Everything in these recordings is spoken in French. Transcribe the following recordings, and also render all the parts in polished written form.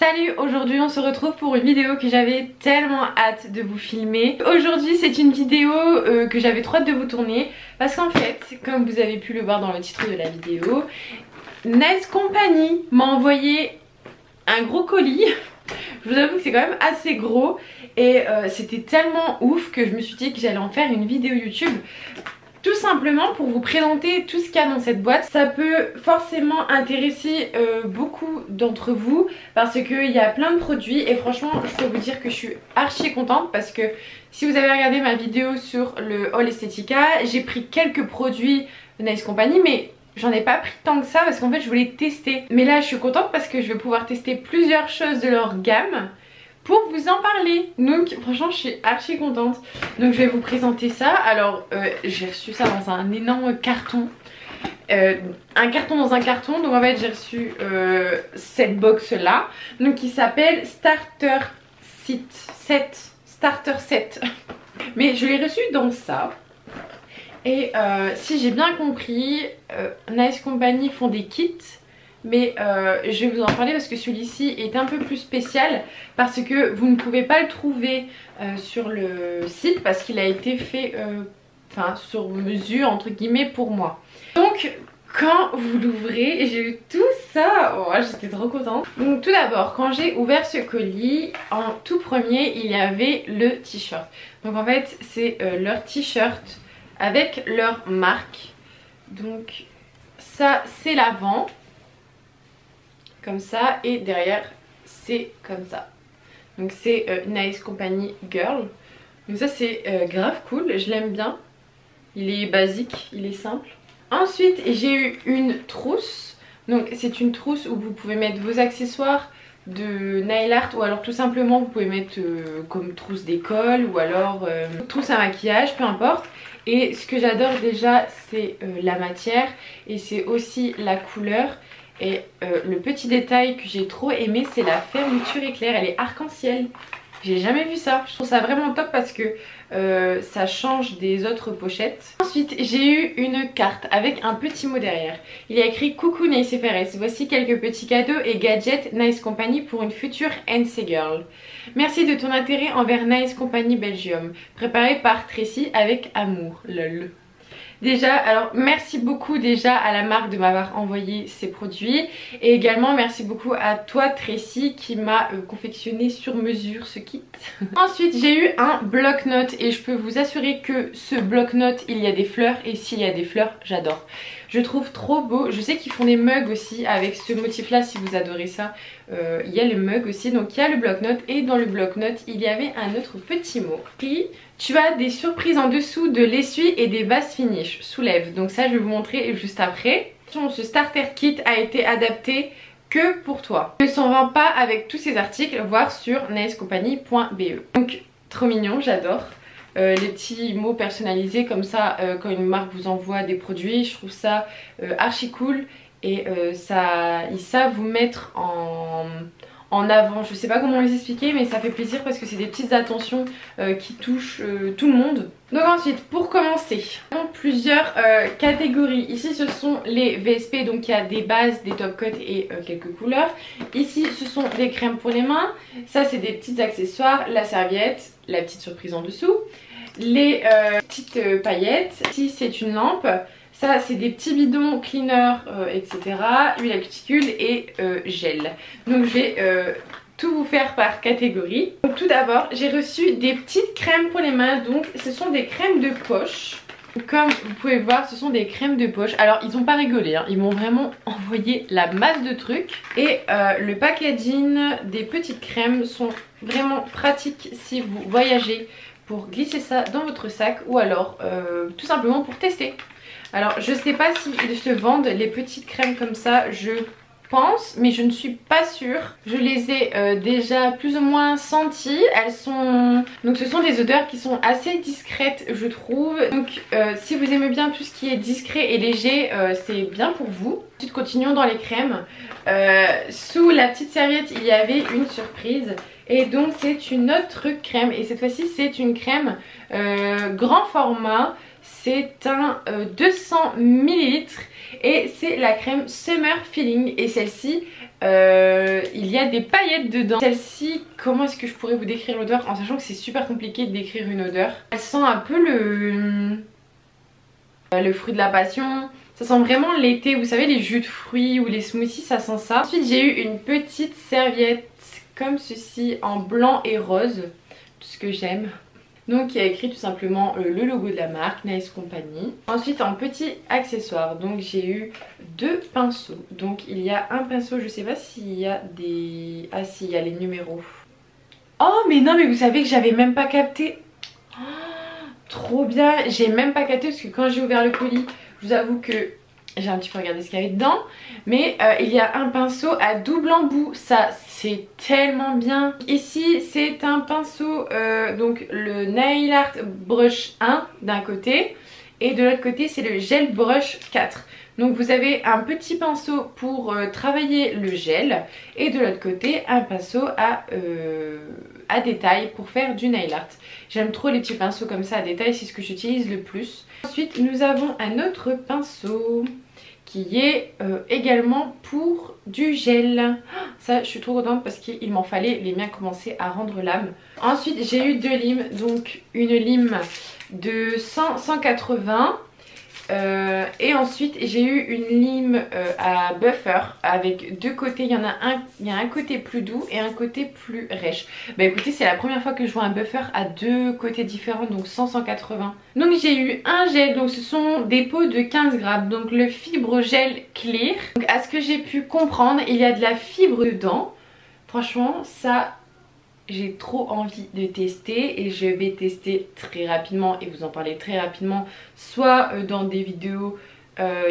Salut, aujourd'hui on se retrouve pour une vidéo que j'avais tellement hâte de vous filmer. Aujourd'hui c'est une vidéo que j'avais trop hâte de vous tourner parce qu'en fait, comme vous avez pu le voir dans le titre de la vidéo, Nice Company m'a envoyé un gros colis. Je vous avoue que c'est quand même assez gros et c'était tellement ouf que je me suis dit que j'allais en faire une vidéo YouTube. Tout simplement pour vous présenter tout ce qu'il y a dans cette boîte. Ça peut forcément intéresser beaucoup d'entre vous parce qu'il y a plein de produits et franchement je peux vous dire que je suis archi contente parce que si vous avez regardé ma vidéo sur le haul Estetica, j'ai pris quelques produits de Nice Company mais j'en ai pas pris tant que ça parce qu'en fait je voulais tester. Mais là je suis contente parce que je vais pouvoir tester plusieurs choses de leur gamme pour vous en parler. Donc franchement je suis archi contente. Donc je vais vous présenter ça. Alors j'ai reçu ça dans un énorme carton. Un carton dans un carton. Donc en fait j'ai reçu cette box là. Donc qui s'appelle Starter Set. Mais je l'ai reçu dans ça. Et si j'ai bien compris, Nice Company font des kits. Mais je vais vous en parler parce que celui-ci est un peu plus spécial parce que vous ne pouvez pas le trouver sur le site parce qu'il a été fait sur mesure entre guillemets pour moi. Donc quand vous l'ouvrez, j'ai eu tout ça, oh, j'étais trop contente. Donc tout d'abord quand j'ai ouvert ce colis, en tout premier il y avait le t-shirt. Donc en fait c'est leur t-shirt avec leur marque. Donc ça c'est l'avant. Comme ça et derrière c'est comme ça. Donc c'est Nice Company Girl. Donc ça c'est grave cool, je l'aime bien. Il est basique, il est simple. Ensuite j'ai eu une trousse. Donc c'est une trousse où vous pouvez mettre vos accessoires de nail art ou alors tout simplement vous pouvez mettre comme trousse d'école ou alors trousse à maquillage, peu importe. Et ce que j'adore déjà c'est la matière et c'est aussi la couleur. Et le petit détail que j'ai trop aimé c'est la fermeture éclair, elle est arc-en-ciel. J'ai jamais vu ça, je trouve ça vraiment top parce que ça change des autres pochettes. Ensuite j'ai eu une carte avec un petit mot derrière. Il y a écrit coucou Nice FRS, voici quelques petits cadeaux et gadgets Nice Company pour une future NC Girl. Merci de ton intérêt envers Nice Company Belgium, préparé par Tracy avec amour, lol. Déjà, alors merci beaucoup déjà à la marque de m'avoir envoyé ces produits et également merci beaucoup à toi Tracy qui m'a confectionné sur mesure ce kit. Ensuite j'ai eu un bloc-notes et je peux vous assurer que ce bloc-notes il y a des fleurs et s'il y a des fleurs j'adore. Je trouve trop beau, je sais qu'ils font des mugs aussi avec ce motif là si vous adorez ça. Il y a le mug aussi, donc il y a le bloc-notes et dans le bloc-notes il y avait un autre petit mot. Puis tu as des surprises en dessous de l'essuie et des bases finish, soulève. Donc ça je vais vous montrer juste après. Ce starter kit a été adapté que pour toi. Il ne s'en vend pas avec tous ces articles, voir sur nicecompany.be. Donc trop mignon, j'adore. Les petits mots personnalisés comme ça quand une marque vous envoie des produits, je trouve ça archi cool et ils savent vous mettre en avant. Je sais pas comment les expliquer mais ça fait plaisir parce que c'est des petites attentions qui touchent tout le monde. Donc ensuite pour commencer, plusieurs catégories. Ici ce sont les VSP, donc il y a des bases, des top coats et quelques couleurs. Ici ce sont des crèmes pour les mains. Ça c'est des petits accessoires, la serviette, la petite surprise en dessous, les petites paillettes. Ici c'est une lampe. Ça c'est des petits bidons cleaner etc. Huile à cuticule et gel. Donc je vais tout vous faire par catégorie. Donc tout d'abord j'ai reçu des petites crèmes pour les mains. Donc ce sont des crèmes de poche. Comme vous pouvez voir ce sont des crèmes de poche. Alors ils n'ont pas rigolé hein. Ils m'ont vraiment envoyé la masse de trucs. Et le packaging des petites crèmes sont vraiment pratiques si vous voyagez, pour glisser ça dans votre sac ou alors tout simplement pour tester. Alors je sais pas s'ils se vendent les petites crèmes comme ça, je pense, mais je ne suis pas sûre. Je les ai déjà plus ou moins senties. Elles sont... Donc ce sont des odeurs qui sont assez discrètes je trouve. Donc si vous aimez bien tout ce qui est discret et léger, c'est bien pour vous. Ensuite continuons dans les crèmes. Sous la petite serviette il y avait une surprise. Et donc c'est une autre crème et cette fois-ci c'est une crème grand format. C'est un 200 ml et c'est la crème Summer Feeling. Et celle-ci, il y a des paillettes dedans. Celle-ci, comment est-ce que je pourrais vous décrire l'odeur en sachant que c'est super compliqué de décrire une odeur. Elle sent un peu le fruit de la passion. Ça sent vraiment l'été, vous savez les jus de fruits ou les smoothies, ça sent ça. Ensuite j'ai eu une petite serviette comme ceci en blanc et rose, tout ce que j'aime. Donc il y a écrit tout simplement le logo de la marque, Nice Company. Ensuite en petit accessoire, donc j'ai eu 2 pinceaux. Donc il y a un pinceau, je sais pas s'il y a des... Ah si, il y a les numéros. Oh mais non, mais vous savez que j'avais même pas capté. Oh, trop bien, j'ai même pas capté parce que quand j'ai ouvert le colis, je vous avoue que j'ai un petit peu regardé ce qu'il y avait dedans. Mais il y a un pinceau à double embout. Ça c'est tellement bien. Ici c'est un pinceau, donc le Nail Art Brush 1 d'un côté. Et de l'autre côté c'est le Gel Brush 4. Donc vous avez un petit pinceau pour travailler le gel. Et de l'autre côté un pinceau à détail pour faire du nail art. J'aime trop les petits pinceaux comme ça à détail, c'est ce que j'utilise le plus. Ensuite nous avons un autre pinceau qui est également pour du gel. Ça je suis trop contente parce qu'il m'en fallait, les miens commençaient à rendre l'âme. Ensuite j'ai eu 2 limes, donc une lime de 180 et ensuite j'ai eu une lime à buffer avec 2 côtés. Il y a un côté plus doux et un côté plus rêche. Bah écoutez, c'est la première fois que je vois un buffer à 2 côtés différents, donc 180. Donc j'ai eu un gel, donc ce sont des pots de 15 grammes, donc le fibre gel clear. Donc à ce que j'ai pu comprendre, il y a de la fibre dedans. Franchement ça, j'ai trop envie de tester et je vais tester très rapidement et vous en parler très rapidement, soit dans des vidéos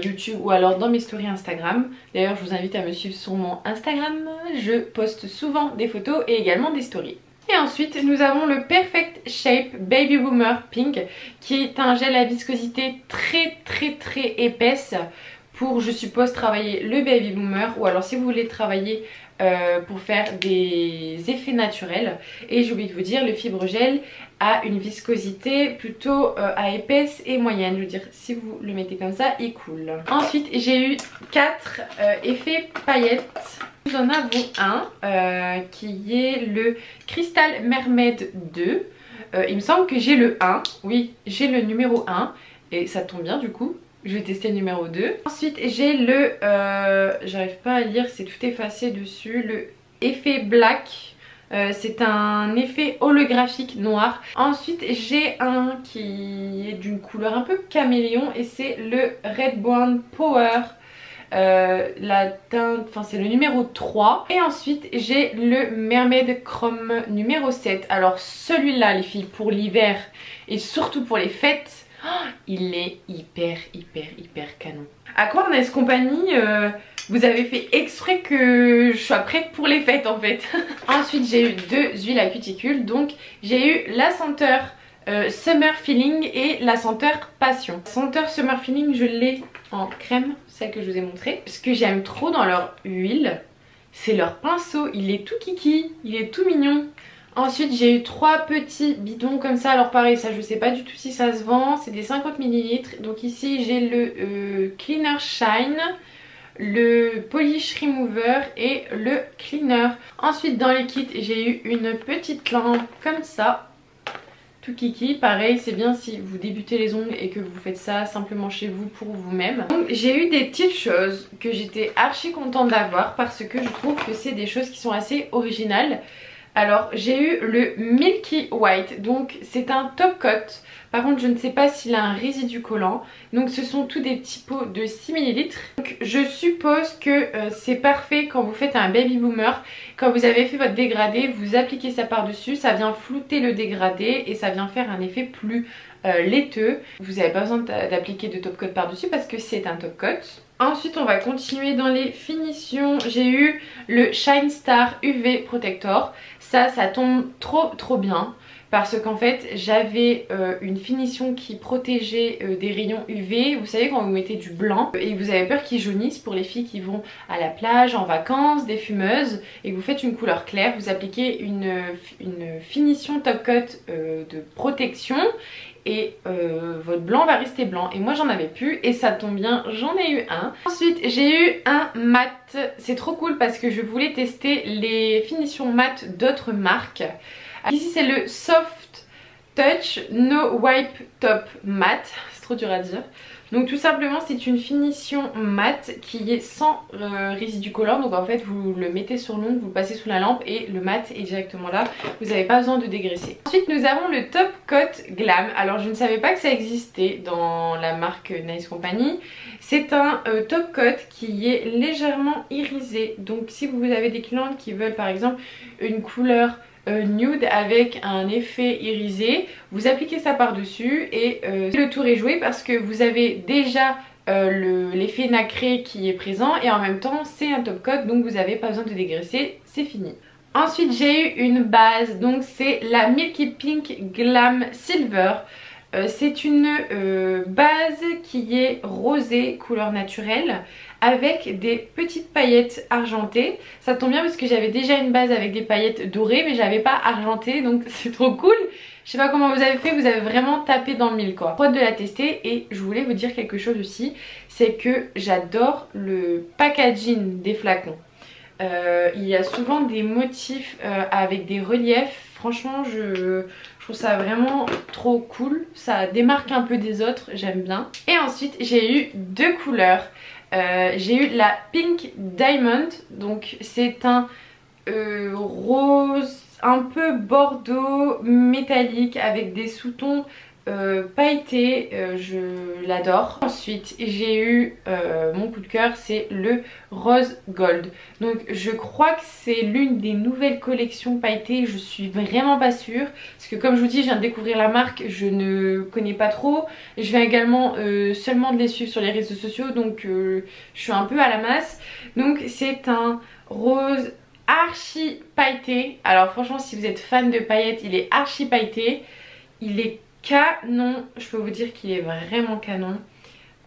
YouTube ou alors dans mes stories Instagram. D'ailleurs je vous invite à me suivre sur mon Instagram, je poste souvent des photos et également des stories. Et ensuite nous avons le Perfect Shape Baby Boomer Pink qui est un gel à viscosité très épaisse pour, je suppose, travailler le Baby Boomer ou alors si vous voulez travailler pour faire des effets naturels. Et j'ai oublié de vous dire, le fibre gel a une viscosité plutôt à épaisse et moyenne. Je veux dire, si vous le mettez comme ça, il coule. Ensuite j'ai eu 4 effets paillettes. Nous en avons un qui est le Crystal Mermaid 2. Il me semble que j'ai le 1. Oui, j'ai le numéro 1 et ça tombe bien du coup. Je vais tester le numéro 2. Ensuite j'ai le, j'arrive pas à lire, c'est tout effacé dessus, le effet black. C'est un effet holographique noir. Ensuite j'ai un qui est d'une couleur un peu caméléon et c'est le Red Bond Power. La teinte, enfin c'est le numéro 3. Et ensuite j'ai le Mermaid Chrome numéro 7. Alors celui-là les filles, pour l'hiver et surtout pour les fêtes, il est hyper canon. À quoi Nice Company, vous avez fait exprès que je sois prête pour les fêtes en fait. Ensuite j'ai eu 2 huiles à cuticule. Donc j'ai eu la senteur Summer Feeling et la senteur Passion. La senteur Summer Feeling je l'ai en crème, celle que je vous ai montrée. Ce que j'aime trop dans leur huile, c'est leur pinceau. Il est tout kiki, il est tout mignon. Ensuite j'ai eu 3 petits bidons comme ça. Alors pareil, ça je sais pas du tout si ça se vend. C'est des 50 ml. Donc ici j'ai le Cleaner Shine, le Polish Remover et le Cleaner. Ensuite dans les kits j'ai eu une petite lampe comme ça, tout kiki. Pareil, c'est bien si vous débutez les ongles et que vous faites ça simplement chez vous pour vous-même. Donc j'ai eu des petites choses que j'étais archi contente d'avoir parce que je trouve que c'est des choses qui sont assez originales. Alors j'ai eu le Milky White, donc c'est un top coat. Par contre je ne sais pas s'il a un résidu collant. Donc ce sont tous des petits pots de 6 ml. Donc je suppose que c'est parfait quand vous faites un baby boomer. Quand vous avez fait votre dégradé, vous appliquez ça par dessus, ça vient flouter le dégradé et ça vient faire un effet plus laiteux. Vous n'avez pas besoin d'appliquer de top coat par dessus parce que c'est un top coat. Ensuite on va continuer dans les finitions. J'ai eu le Shine Star UV Protector. Ça tombe trop bien. parce qu'en fait j'avais une finition qui protégeait des rayons UV. Vous savez quand vous mettez du blanc et vous avez peur qu'il jaunisse pour les filles qui vont à la plage, en vacances, des fumeuses, et que vous faites une couleur claire, vous appliquez une finition top coat de protection et votre blanc va rester blanc. Et moi j'en avais plus et ça tombe bien, j'en ai eu un. Ensuite j'ai eu un mat. C'est trop cool parce que je voulais tester les finitions mat d'autres marques. Ici c'est le Soft Touch No Wipe Top Matte. C'est trop dur à dire. Donc tout simplement c'est une finition mat qui est sans résidu collant. Donc en fait vous le mettez sur l'ongle, vous le passez sous la lampe et le mat est directement là. Vous n'avez pas besoin de dégraisser. Ensuite nous avons le Top Coat Glam. Alors je ne savais pas que ça existait dans la marque Nice Company. C'est un top coat qui est légèrement irisé. Donc si vous avez des clientes qui veulent par exemple une couleur nude avec un effet irisé, vous appliquez ça par dessus et le tour est joué parce que vous avez déjà l'effet nacré qui est présent et en même temps c'est un top coat, donc vous n'avez pas besoin de dégraisser, c'est fini. Ensuite j'ai eu une base, donc c'est la Milky Pink Glam Silver. C'est une base qui est rosée couleur naturelle avec des petites paillettes argentées. Ça tombe bien parce que j'avais déjà une base avec des paillettes dorées mais j'avais pas argenté, donc c'est trop cool. Je sais pas comment vous avez fait, vous avez vraiment tapé dans le mille quoi. J'ai hâte de la tester et je voulais vous dire quelque chose aussi, c'est que j'adore le packaging des flacons. Il y a souvent des motifs avec des reliefs. Franchement je trouve ça vraiment trop cool. Ça démarque un peu des autres, j'aime bien. Et ensuite j'ai eu deux couleurs. J'ai eu la Pink Diamond. Donc c'est un rose un peu bordeaux métallique avec des sous-tons pailleté, je l'adore. Ensuite j'ai eu mon coup de cœur, c'est le rose gold. Donc je crois que c'est l'une des nouvelles collections pailletées, je suis vraiment pas sûre parce que comme je vous dis je viens de découvrir la marque, je ne connais pas trop. Je viens également seulement de les suivre sur les réseaux sociaux, donc je suis un peu à la masse. Donc c'est un rose archi pailleté. Alors franchement si vous êtes fan de paillettes, il est archi pailleté, il est canon, je peux vous dire qu'il est vraiment canon.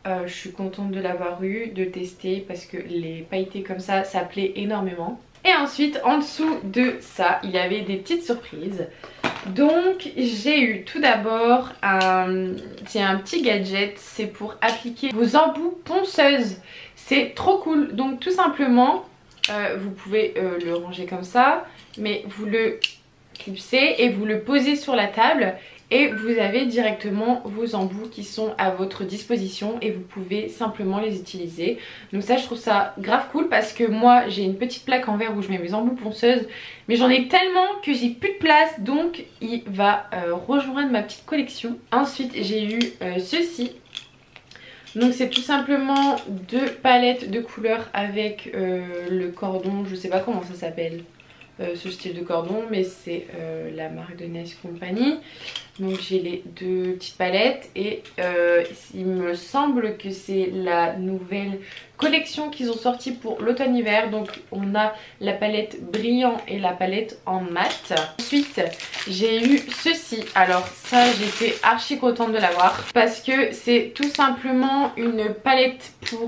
Je suis contente de l'avoir eu, de tester parce que les pailletés comme ça plaît énormément. Et ensuite en dessous de ça il y avait des petites surprises. Donc j'ai eu tout d'abord un petit gadget, c'est pour appliquer vos embouts ponceuses. C'est trop cool. Donc tout simplement vous pouvez le ranger comme ça, mais vous le clipsez et vous le posez sur la table. Et vous avez directement vos embouts qui sont à votre disposition et vous pouvez simplement les utiliser. Donc ça je trouve ça grave cool parce que moi j'ai une petite plaque en verre où je mets mes embouts ponceuses. Mais j'en ai tellement que j'ai plus de place, donc il va rejoindre ma petite collection. Ensuite j'ai eu ceci. Donc c'est tout simplement deux palettes de couleurs avec le cordon, je sais pas comment ça s'appelle. Ce style de cordon, mais c'est la marque de Nice Company. Donc j'ai les deux petites palettes et il me semble que c'est la nouvelle collection qu'ils ont sorti pour l'automne-hiver. Donc on a la palette brillant et la palette en mat. Ensuite j'ai eu ceci. Alors ça j'étais archi contente de l'avoir parce que c'est tout simplement une palette pour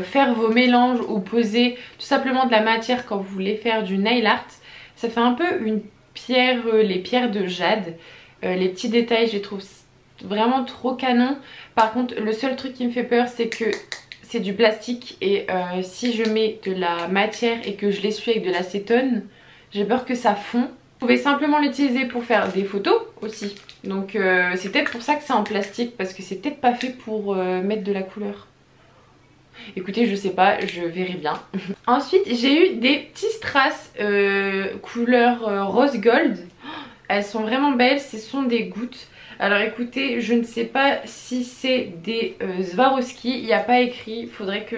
faire vos mélanges ou poser tout simplement de la matière quand vous voulez faire du nail art. Ça fait un peu une pierre, les pierres de jade. Les petits détails je les trouve vraiment trop canon. Par contre le seul truc qui me fait peur c'est que c'est du plastique et si je mets de la matière et que je l'essuie avec de l'acétone, j'ai peur que ça fond. Vous pouvez simplement l'utiliser pour faire des photos aussi. Donc c'est peut-être pour ça que c'est en plastique, parce que c'est peut-être pas fait pour mettre de la couleur. Écoutez je sais pas, je verrai bien. Ensuite j'ai eu des petits strass couleur rose gold. Elles sont vraiment belles, ce sont des gouttes. Alors écoutez, je ne sais pas si c'est des Swarovski, il n'y a pas écrit, il faudrait que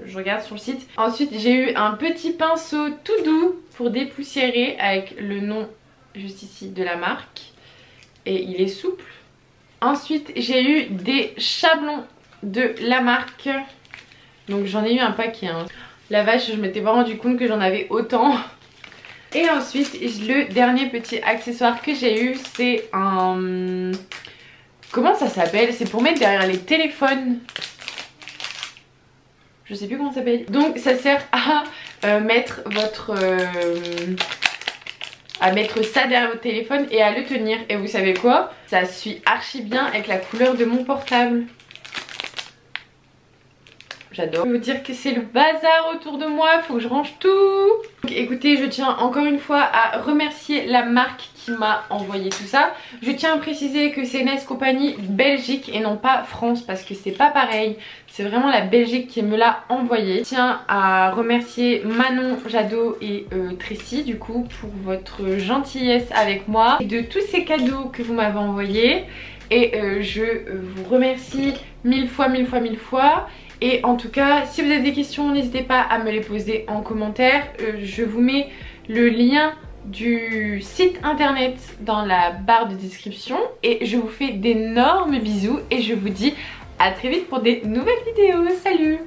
je regarde sur le site. Ensuite j'ai eu un petit pinceau tout doux pour dépoussiérer avec le nom juste ici de la marque. Et il est souple. Ensuite j'ai eu des chablons de la marque. Donc j'en ai eu un paquet. Hein. La vache, je m'étais pas rendu compte que j'en avais autant. Et ensuite le dernier petit accessoire que j'ai eu, c'est un... Comment ça s'appelle? C'est pour mettre derrière les téléphones. Je sais plus comment ça s'appelle. Donc ça sert à mettre votre... à mettre ça derrière votre téléphone et à le tenir. Et vous savez quoi? Ça suit archi bien avec la couleur de mon portable. J'adore. Je vais vous dire que c'est le bazar autour de moi, faut que je range tout. Donc, écoutez, je tiens encore une fois à remercier la marque qui m'a envoyé tout ça. Je tiens à préciser que c'est Nice Company Belgique et non pas France parce que c'est pas pareil. C'est vraiment la Belgique qui me l'a envoyé. Je tiens à remercier Manon, Jadot et Tracy du coup pour votre gentillesse avec moi et de tous ces cadeaux que vous m'avez envoyés. Et je vous remercie mille fois. Et en tout cas, si vous avez des questions, n'hésitez pas à me les poser en commentaire. Je vous mets le lien du site internet dans la barre de description. Et je vous fais d'énormes bisous et je vous dis à très vite pour des nouvelles vidéos. Salut!